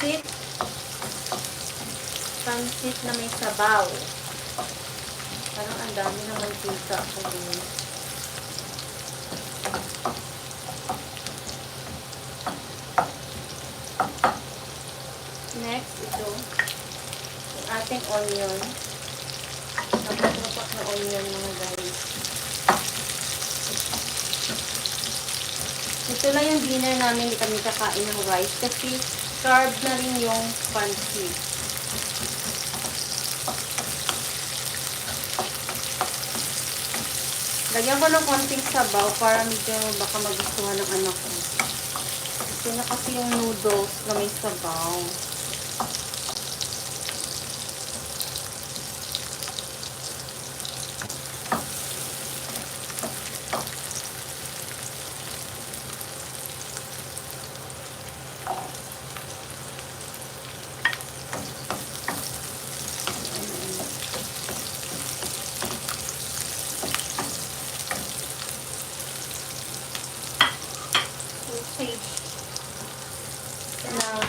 pansit. Pansit na may sabaw. Parang ang dami ng mantika ko din. Next, ito. Yung ating onion. Napatropak na onion mga guys. Ito lang yung dinner namin. Hindi kami kakain ng rice kasi carb na rin yung pansit. Lagyan ko ng konting sabaw para medyo baka magustuhan ng anak ko. Ito na kasi yung noodles na may sabaw.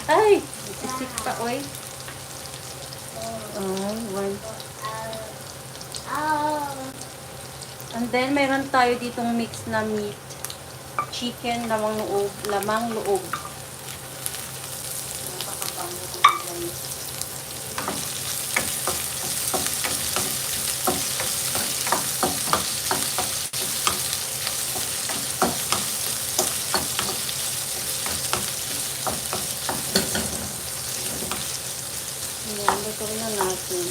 Ay! Isip pa, oy. One. And then, meron tayo ditong mix na meat. Chicken, lamang loob. Ito na natin.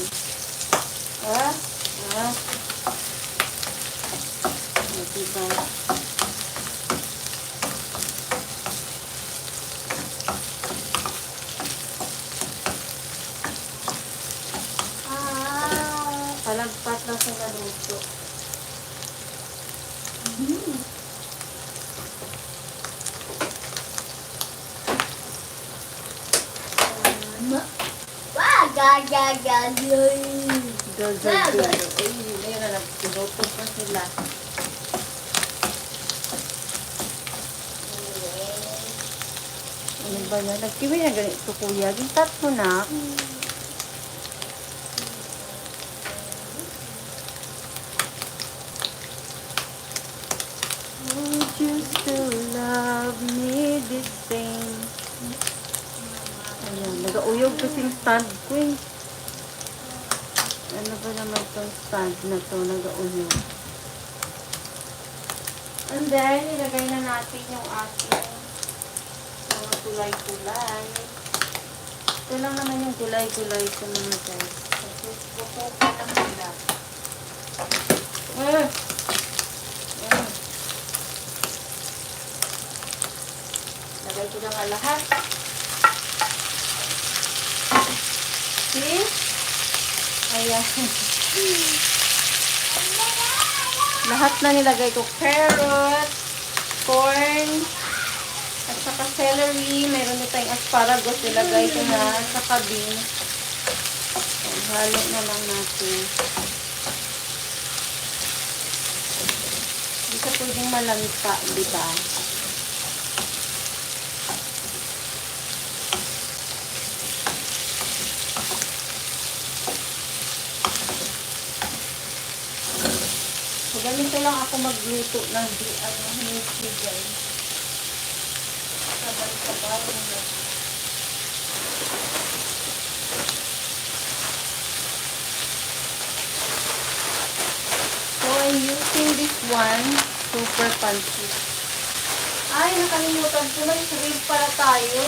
Diba? Palagpat na sa naluto. Ayun na, pinutok na sila. Ano ba yan? Nagkiwi na ganito, kuya. Gintat mo na. Would you still love me the same? Ayan, nag-auyog kasing stand ko eh. Ano ba naman itong stand na to, nag-auyog. And then, ilagay na natin yung ating mga gulay-gulay. Ito lang naman yung gulay-gulay ko mga guys. Tapos, pupuka na sila. Lagay ko na nga lahat. See? Ayan. Lahat na nilagay ko. Carrot, corn, at saka celery. Mayroon na tayong asparagus. Ilagay ko na sa kabin. Halo na lang natin. Hindi ka pwedeng malangka, di ba? Ganito lang ako magluto ng hindi guys. Sabay-sabay na. So, I'm using this one, super pansit. Ay, nakalimutan ko. May shrimp para tayo.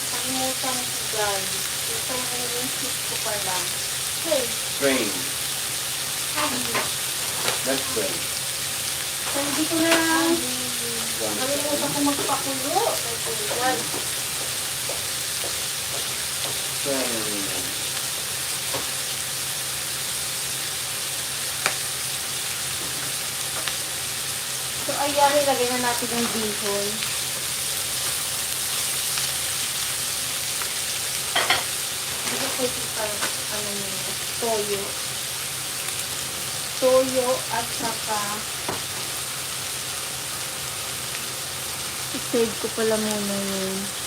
Nakalimutan ko guys. Ito yung shrimp ko pala. Okay. Train. That's great. So, hindi ko na nakalimutan ko magpakulo. So, ayan, ilagay na natin yung bihon. Dito ko yung toyo. Toyo at saka i-save ko pala muna yun.